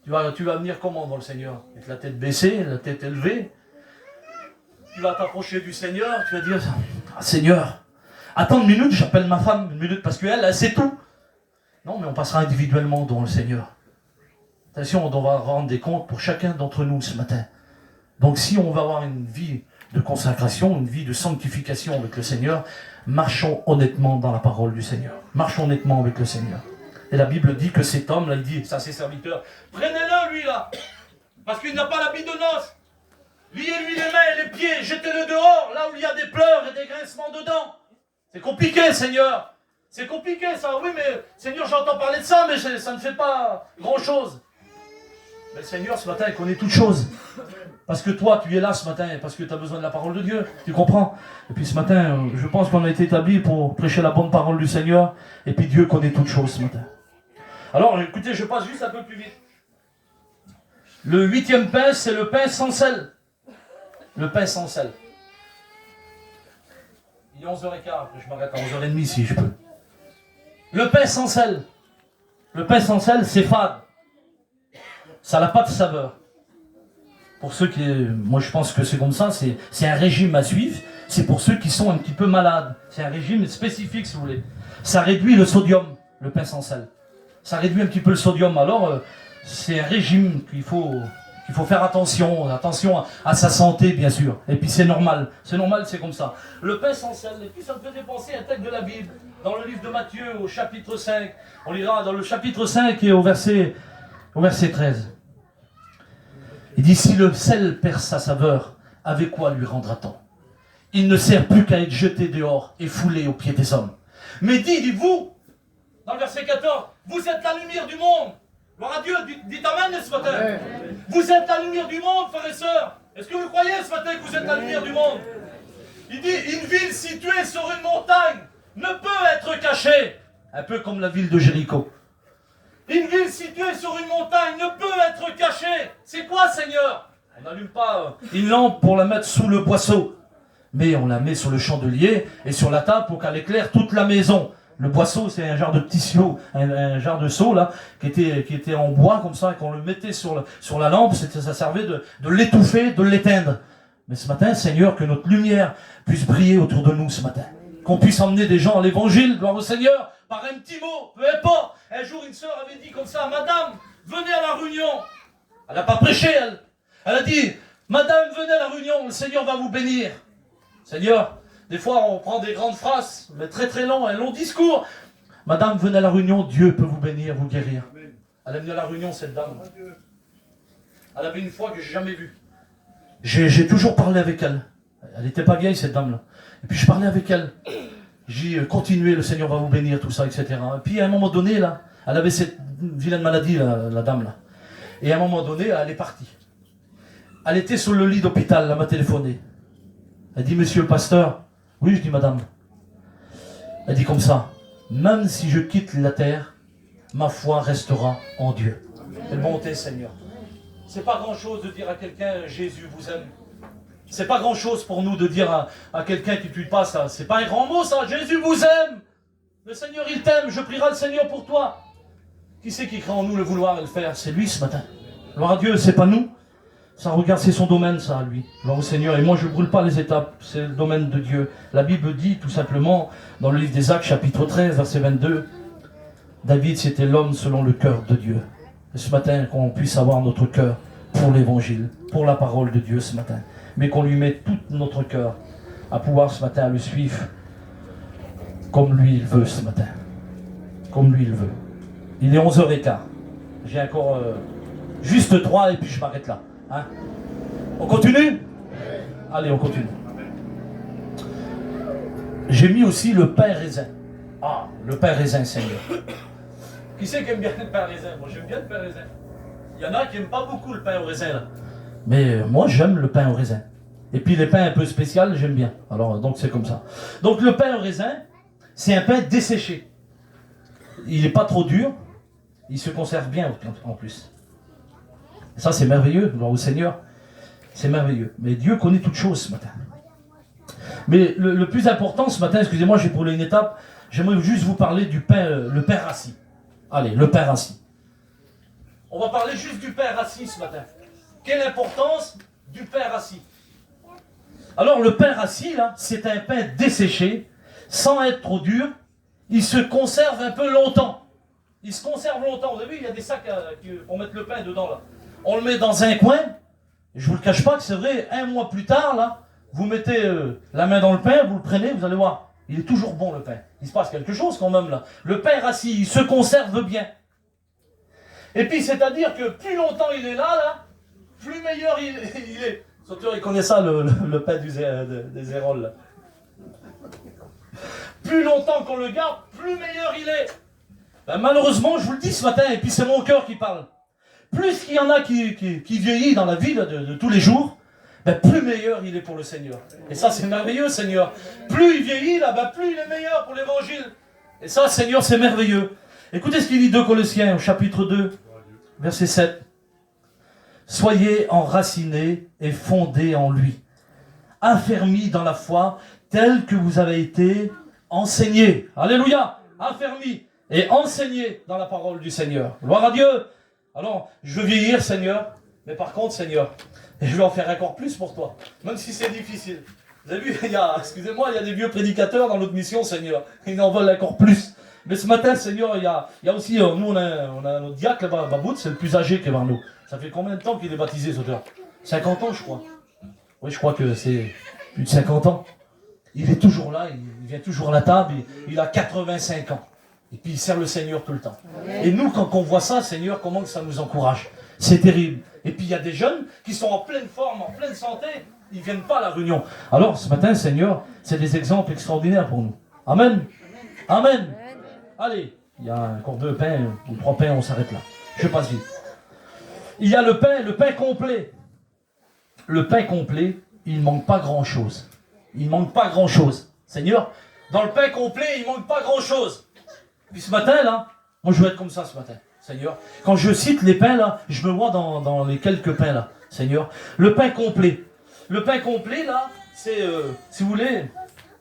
Tu vas venir comment devant le Seigneur? Avec la tête baissée, la tête élevée. Tu vas t'approcher du Seigneur, tu vas dire, ah, Seigneur, attends une minute, j'appelle ma femme, une minute, parce qu'elle, elle sait tout. Non, mais on passera individuellement devant le Seigneur. Attention, on va rendre des comptes pour chacun d'entre nous ce matin. Donc si on va avoir une vie de consécration, une vie de sanctification avec le Seigneur, marchons honnêtement dans la parole du Seigneur. Marchons honnêtement avec le Seigneur. Et la Bible dit que cet homme, là, il dit à ses serviteurs, prenez-le lui là, parce qu'il n'a pas l'habit de noces. Liez-lui les mains et les pieds, jetez-le dehors, là où il y a des pleurs et des grincements dedans. C'est compliqué, Seigneur. C'est compliqué, ça. Oui, mais, Seigneur, j'entends parler de ça, mais ça ne fait pas grand-chose. Mais le Seigneur, ce matin, il connaît toutes choses. Parce que toi, tu es là ce matin, parce que tu as besoin de la parole de Dieu. Tu comprends? Et puis ce matin, je pense qu'on a été établi pour prêcher la bonne parole du Seigneur. Et puis Dieu connaît toutes choses ce matin. Alors, écoutez, je passe juste un peu plus vite. Le 8e pain, c'est le pain sans sel. Le pain sans sel. Il est 11h15, je m'arrête à 11h30 si je peux. Le pain sans sel. Le pain sans sel, c'est fade. Ça n'a pas de saveur. Pour ceux qui... Moi, je pense que c'est comme ça. C'est un régime à suivre. C'est pour ceux qui sont un petit peu malades. C'est un régime spécifique, si vous voulez. Ça réduit le sodium, le pain sans sel. Ça réduit un petit peu le sodium. Alors, c'est un régime qu'il faut faire attention à sa santé, bien sûr. Et puis, c'est normal. C'est normal, c'est comme ça. Le pain sans sel. Et puis, ça me fait dépenser un texte de la Bible. Dans le livre de Matthieu, au chapitre 5. On lira dans le chapitre 5 et au verset 13. Il dit, si le sel perd sa saveur, avec quoi lui rendra-t-on? Il ne sert plus qu'à être jeté dehors et foulé aux pieds des hommes. Mais dites-vous, dans le verset 14, vous êtes la lumière du monde. Gloire à Dieu, dites amen ce matin. Amen. Vous êtes la lumière du monde, frères et sœurs. Est-ce que vous croyez ce matin que vous êtes la lumière du monde? Il dit, une ville située sur une montagne ne peut être cachée. Un peu comme la ville de Jéricho. Une ville située sur une montagne ne peut être cachée. C'est quoi, Seigneur? On n'allume pas une lampe pour la mettre sous le boisseau. Mais on la met sur le chandelier et sur la table pour qu'elle éclaire toute la maison. Le boisseau, c'est un genre de petit seau, un genre de seau là, qui était en bois comme ça, et qu'on le mettait sur la lampe, ça servait de l'étouffer, de l'éteindre. Mais ce matin, Seigneur, que notre lumière puisse briller autour de nous ce matin. Qu'on puisse emmener des gens à l'évangile, gloire au Seigneur, par un petit mot, peu importe. Un jour, une sœur avait dit comme ça, Madame, venez à la réunion. Elle n'a pas prêché, elle. Elle a dit, Madame, venez à la réunion, le Seigneur va vous bénir. Seigneur, des fois, on prend des grandes phrases, mais très très longs, un long discours. Madame, venez à la réunion, Dieu peut vous bénir, vous guérir. Elle est venue à la réunion, cette dame. Elle avait une foi que je n'ai jamais vue. J'ai toujours parlé avec elle. Elle n'était pas vieille, cette dame-là. Et puis je parlais avec elle. J'ai dit, continuez, le Seigneur va vous bénir, tout ça, etc. Et puis à un moment donné, là, elle avait cette vilaine maladie, la dame, là. Et à un moment donné, elle est partie. Elle était sur le lit d'hôpital, elle m'a téléphoné. Elle dit, monsieur le pasteur. Oui, je dis, madame. Elle dit comme ça, même si je quitte la terre, ma foi restera en Dieu. Quelle bonté, Seigneur. C'est pas grand-chose de dire à quelqu'un, Jésus vous aime. C'est pas grand-chose pour nous de dire à quelqu'un qui ne tue pas ça. C'est pas un grand mot, ça. Jésus vous aime. Le Seigneur, il t'aime. Je prierai le Seigneur pour toi. Qui c'est qui crée en nous le vouloir et le faire? C'est lui ce matin. Gloire à Dieu, c'est pas nous. Ça, regarde, c'est son domaine, ça, lui. Gloire au Seigneur. Et moi, je ne brûle pas les étapes. C'est le domaine de Dieu. La Bible dit, tout simplement, dans le livre des Actes, chapitre 13, verset 22, David, c'était l'homme selon le cœur de Dieu. Et ce matin, qu'on puisse avoir notre cœur pour l'évangile, pour la parole de Dieu ce matin. Mais qu'on lui mette tout notre cœur à pouvoir ce matin le suivre comme lui il veut ce matin. Comme lui il veut. Il est 11h15. J'ai encore juste 3 et puis je m'arrête là. Hein? On continue? Allez, on continue. J'ai mis aussi le pain raisin. Ah, le pain raisin, Seigneur. Qui c'est qui aime bien le pain raisin? Moi, j'aime bien le pain raisin. Il y en a qui n'aiment pas beaucoup le pain au raisin, là. Mais moi, j'aime le pain au raisin. Et puis les pains un peu spéciaux, j'aime bien. Alors, donc c'est comme ça. Donc le pain au raisin, c'est un pain desséché. Il n'est pas trop dur. Il se conserve bien en plus. Et ça, c'est merveilleux, gloire au Seigneur. C'est merveilleux. Mais Dieu connaît toutes choses ce matin. Mais le plus important ce matin, excusez-moi, j'ai brûlé une étape. J'aimerais juste vous parler du pain, le pain rassis. Allez, le pain rassis. On va parler juste du pain rassis ce matin. Quelle importance du pain rassis? Alors le pain rassis, là, c'est un pain desséché, sans être trop dur. Il se conserve un peu longtemps. Il se conserve longtemps. Vous avez vu, il y a des sacs pour mettre le pain dedans, là. On le met dans un coin. Je ne vous le cache pas que c'est vrai, un mois plus tard, là, vous mettez la main dans le pain, vous le prenez, vous allez voir. Il est toujours bon, le pain. Il se passe quelque chose quand même, là. Le pain rassis, il se conserve bien. Et puis, c'est-à-dire que plus longtemps il est là, plus meilleur il est. Sauteur, il connaît ça, le pain des Héroles, là. Plus longtemps qu'on le garde, plus meilleur il est. Ben, malheureusement, je vous le dis ce matin, et puis c'est mon cœur qui parle. plus qu'il y en a qui vieillit dans la vie de tous les jours, ben, plus meilleur il est pour le Seigneur. Et ça, c'est merveilleux, Seigneur. Plus il vieillit, là, ben, plus il est meilleur pour l'évangile. Et ça, Seigneur, c'est merveilleux. Écoutez ce qu'il dit 2 Colossiens, au chapitre 2, verset 7. Soyez enracinés et fondés en lui, affermis dans la foi, tel que vous avez été enseignés. Alléluia! Affermis et enseignés dans la parole du Seigneur. Gloire à Dieu! Alors, je veux vieillir, Seigneur, mais par contre, Seigneur, je vais en faire encore plus pour toi, même si c'est difficile. Vous avez vu, excusez-moi, il y a des vieux prédicateurs dans notre mission, Seigneur. Ils en veulent encore plus. Mais ce matin, Seigneur, il y a aussi, nous, on a notre diacre là-bas, Babout, c'est le plus âgé qui est vers nous. Ça fait combien de temps qu'il est baptisé, ce gars? 50 ans, je crois. Oui, je crois que c'est plus de 50 ans. Il est toujours là, il vient toujours à la table, il a 85 ans. Et puis il sert le Seigneur tout le temps. Et nous, quand on voit ça, Seigneur, comment que ça nous encourage? C'est terrible. Et puis il y a des jeunes qui sont en pleine forme, en pleine santé, ils ne viennent pas à la réunion. Alors, ce matin, Seigneur, c'est des exemples extraordinaires pour nous. Amen. Amen. Allez, il y a encore 2 pains ou 3 pains, on s'arrête là. Je passe vite. Il y a le pain complet. Le pain complet, il ne manque pas grand-chose. Il ne manque pas grand-chose. Seigneur, dans le pain complet, il ne manque pas grand-chose. Puis ce matin, là, moi je veux être comme ça ce matin, Seigneur. Quand je cite les pains, là, je me vois dans les quelques pains, là, Seigneur. Le pain complet. Le pain complet, là, c'est, si vous voulez,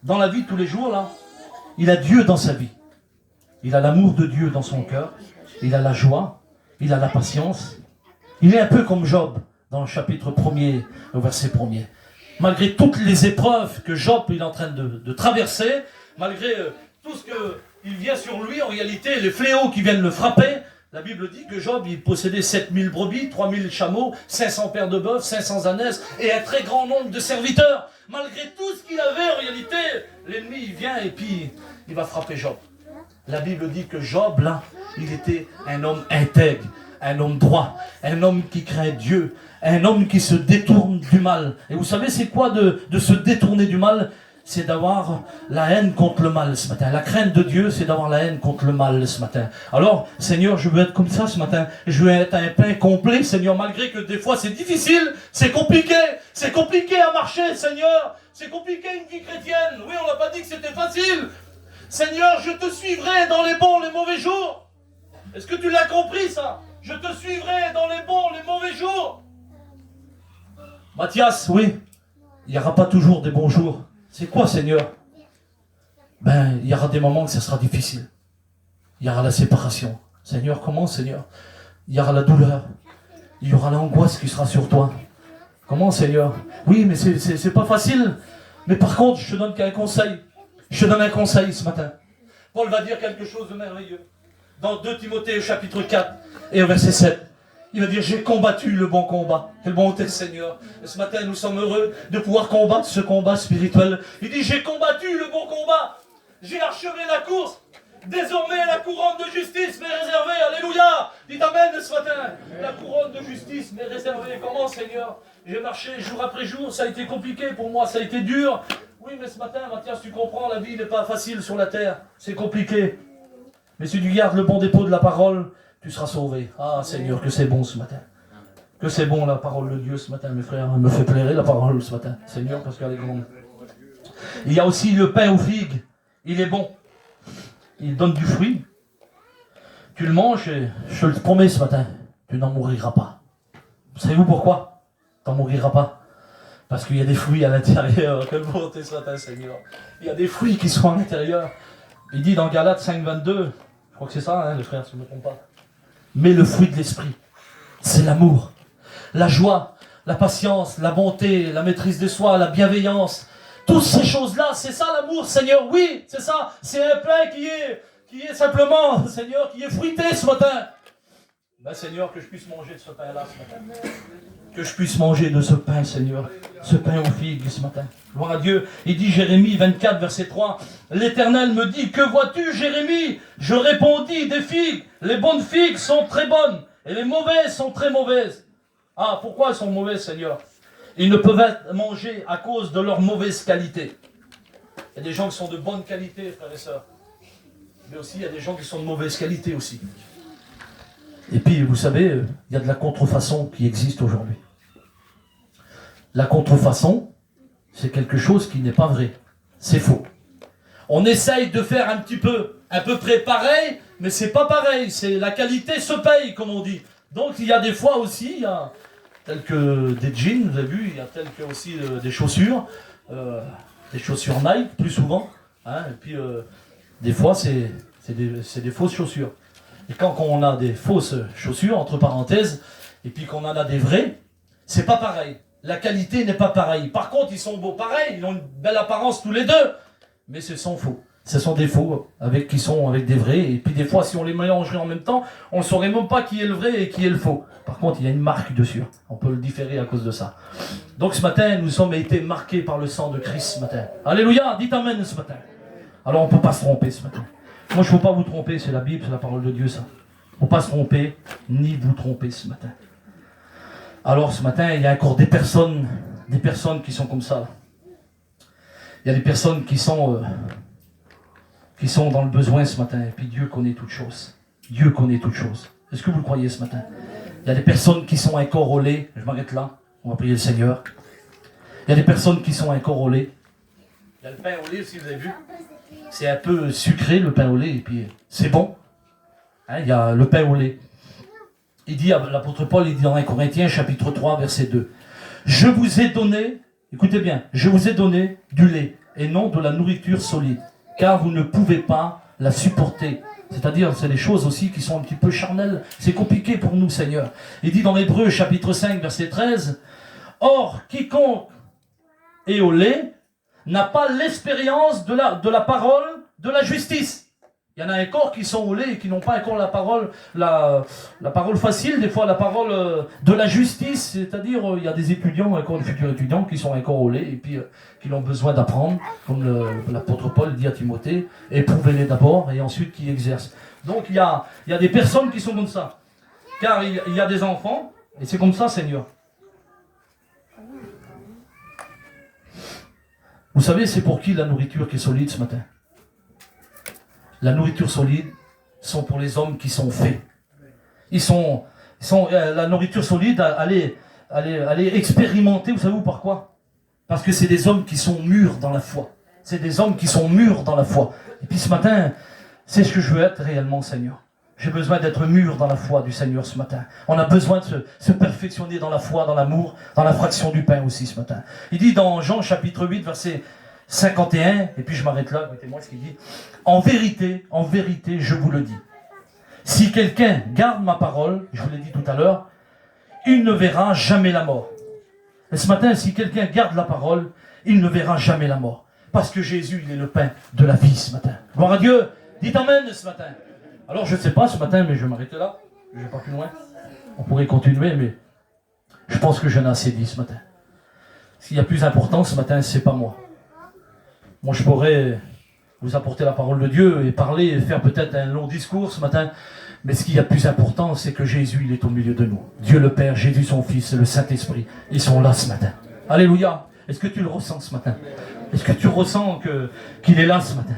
dans la vie de tous les jours, là, il a Dieu dans sa vie. Il a l'amour de Dieu dans son cœur. Il a la joie. Il a la patience. Il est un peu comme Job, dans le chapitre 1er, au verset 1er. Malgré toutes les épreuves que Job est en train de traverser, malgré tout ce qu'il vient sur lui, en réalité, les fléaux qui viennent le frapper, la Bible dit que Job, il possédait 7000 brebis, 3000 chameaux, 500 paires de bœufs, 500 ânesses et un très grand nombre de serviteurs. Malgré tout ce qu'il avait, en réalité, l'ennemi, il vient et puis il va frapper Job. La Bible dit que Job, là, il était un homme intègre, un homme droit, un homme qui craint Dieu, un homme qui se détourne du mal. Et vous savez, c'est quoi de se détourner du mal? C'est d'avoir la haine contre le mal ce matin. La crainte de Dieu, c'est d'avoir la haine contre le mal ce matin. Alors, Seigneur, je veux être comme ça ce matin. Je veux être un pain complet, Seigneur, malgré que des fois c'est difficile, c'est compliqué à marcher, Seigneur. C'est compliqué une vie chrétienne. Oui, on n'a pas dit que c'était facile. Seigneur, je te suivrai dans les bons, les mauvais jours. Est-ce que tu l'as compris ça? Je te suivrai dans les bons, les mauvais jours. Mathias, oui, il n'y aura pas toujours des bons jours. C'est quoi, Seigneur? Ben, il y aura des moments que ça sera difficile. Il y aura la séparation. Seigneur, comment, Seigneur? Il y aura la douleur. Il y aura l'angoisse qui sera sur toi. Comment, Seigneur? Oui, mais c'est pas facile. Mais par contre, je te donne qu'un conseil. Je te donne un conseil ce matin. Paul va dire quelque chose de merveilleux. Dans 2 Timothée au chapitre 4 et au verset 7. Il va dire, j'ai combattu le bon combat. Quelle bonté, Seigneur. Et ce matin, nous sommes heureux de pouvoir combattre ce combat spirituel. Il dit, j'ai combattu le bon combat. J'ai achevé la course. Désormais, la couronne de justice m'est réservée. Alléluia. Dites amen ce matin. La couronne de justice m'est réservée. Comment, Seigneur? J'ai marché jour après jour. Ça a été compliqué pour moi. Ça a été dur. Oui, mais ce matin, Mathias, tu comprends, la vie n'est pas facile sur la terre. C'est compliqué. Mais si tu gardes le bon dépôt de la parole, tu seras sauvé. Ah, Seigneur, que c'est bon ce matin. Que c'est bon la parole de Dieu ce matin, mes frères. Elle me fait plaire la parole ce matin. Seigneur, parce qu'elle est grande. Il y a aussi le pain aux figues. Il est bon. Il donne du fruit. Tu le manges et je te le promets ce matin, tu n'en mouriras pas. Savez-vous pourquoi? Tu n'en mouriras pas. Parce qu'il y a des fruits à l'intérieur. Quelle bonté ce matin, Seigneur. Il y a des fruits qui sont à l'intérieur. Il dit dans Galates 5,22, je crois que c'est ça, hein, les frères, si je ne me trompe pas. Mais le fruit de l'esprit, c'est l'amour, la joie, la patience, la bonté, la maîtrise de soi, la bienveillance. Toutes ces choses-là, c'est ça l'amour, Seigneur. Oui, c'est ça. C'est un pain qui est simplement, Seigneur, qui est fruité ce matin. Ben, Seigneur, que je puisse manger de ce pain-là ce matin. Que je puisse manger de ce pain, Seigneur. Ce pain aux figues ce matin. Gloire à Dieu. Il dit, Jérémie 24, verset 3. L'Éternel me dit, que vois-tu, Jérémie? Je répondis, des figues. Les bonnes figues sont très bonnes. Et les mauvaises sont très mauvaises. Ah, pourquoi elles sont mauvaises, Seigneur? Ils ne peuvent être mangés à cause de leur mauvaise qualité. Il y a des gens qui sont de bonne qualité, frères et sœurs. Mais aussi, il y a des gens qui sont de mauvaise qualité aussi. Et puis, vous savez, il y a de la contrefaçon qui existe aujourd'hui. La contrefaçon, c'est quelque chose qui n'est pas vrai. C'est faux. On essaye de faire un petit peu, à peu près pareil, mais c'est pas pareil. C'est la qualité se paye, comme on dit. Donc, il y a des fois aussi, il y a tels que des jeans, vous avez vu, il y a tels que aussi des chaussures Nike, plus souvent. Hein, et puis, des fois, c'est des fausses chaussures. Et quand on a des fausses chaussures, entre parenthèses, et puis qu'on en a des vraies, c'est pas pareil. La qualité n'est pas pareille. Par contre, ils sont beaux pareil, ils ont une belle apparence tous les deux, mais ce sont faux. Ce sont des faux qui sont avec des vrais. Et puis des fois, si on les mélangerait en même temps, on ne saurait même pas qui est le vrai et qui est le faux. Par contre, il y a une marque dessus. On peut le différer à cause de ça. Donc ce matin, nous sommes été marqués par le sang de Christ ce matin. Alléluia, dites amen ce matin. Alors on ne peut pas se tromper ce matin. Moi, je ne veux pas vous tromper, c'est la Bible, c'est la parole de Dieu, ça. Il ne faut pas se tromper, ni vous tromper ce matin. Alors, ce matin, il y a encore des personnes qui sont comme ça. Là. Il y a des personnes qui sont dans le besoin ce matin. Et puis Dieu connaît toutes choses. Dieu connaît toutes choses. Est-ce que vous le croyez ce matin? Il y a des personnes qui sont encore au lait. Je m'arrête là. On va prier le Seigneur. Il y a des personnes qui sont encore au lait. Il y a le pain au lait aussi, vous avez vu? C'est un peu sucré le pain au lait. Et puis c'est bon. Hein, il y a le pain au lait. Il dit, l'apôtre Paul, il dit dans 1 Corinthiens, chapitre 3, verset 2. Je vous ai donné, écoutez bien, je vous ai donné du lait et non de la nourriture solide, car vous ne pouvez pas la supporter. C'est-à-dire, c'est des choses aussi qui sont un petit peu charnelles. C'est compliqué pour nous, Seigneur. Il dit dans Hébreux, chapitre 5, verset 13, or, quiconque est au lait n'a pas l'expérience de la parole de la justice. Il y en a encore qui sont au lait et qui n'ont pas encore la parole facile, des fois la parole de la justice, c'est-à-dire il y a des étudiants, encore des futurs étudiants qui sont encore au lait et puis qui ont besoin d'apprendre, comme l'apôtre Paul dit à Timothée, éprouvez-les d'abord et ensuite qui exercent. Donc il y a des personnes qui sont comme ça, car il y a des enfants, et c'est comme ça, Seigneur. Vous savez, c'est pour qui la nourriture qui est solide ce matin? La nourriture solide sont pour les hommes qui sont faits. La nourriture solide, allez expérimenter, vous savez par quoi? Parce que c'est des hommes qui sont mûrs dans la foi. C'est des hommes qui sont mûrs dans la foi. Et puis ce matin, c'est ce que je veux être réellement, Seigneur. J'ai besoin d'être mûr dans la foi du Seigneur ce matin. On a besoin de se perfectionner dans la foi, dans l'amour, dans la fraction du pain aussi ce matin. Il dit dans Jean chapitre 8, verset 51, et puis je m'arrête là, écoutez-moi ce qu'il dit. En vérité, je vous le dis. Si quelqu'un garde ma parole, je vous l'ai dit tout à l'heure, il ne verra jamais la mort. Et ce matin, si quelqu'un garde la parole, il ne verra jamais la mort. Parce que Jésus, il est le pain de la vie ce matin. Gloire à Dieu. Dites amen ce matin. Alors je ne sais pas ce matin, mais je vais m'arrêter là. Je ne vais pas plus loin. On pourrait continuer, mais je pense que j'en ai assez dit ce matin. Ce qu'il y a plus important ce matin, c'est pas moi. Moi, je pourrais vous apporter la parole de Dieu et parler et faire peut-être un long discours ce matin. Mais ce qu'il y a de plus important, c'est que Jésus, il est au milieu de nous. Dieu le Père, Jésus son Fils et le Saint-Esprit, ils sont là ce matin. Alléluia. Est-ce que tu le ressens ce matin? Est-ce que tu ressens qu'il est là ce matin?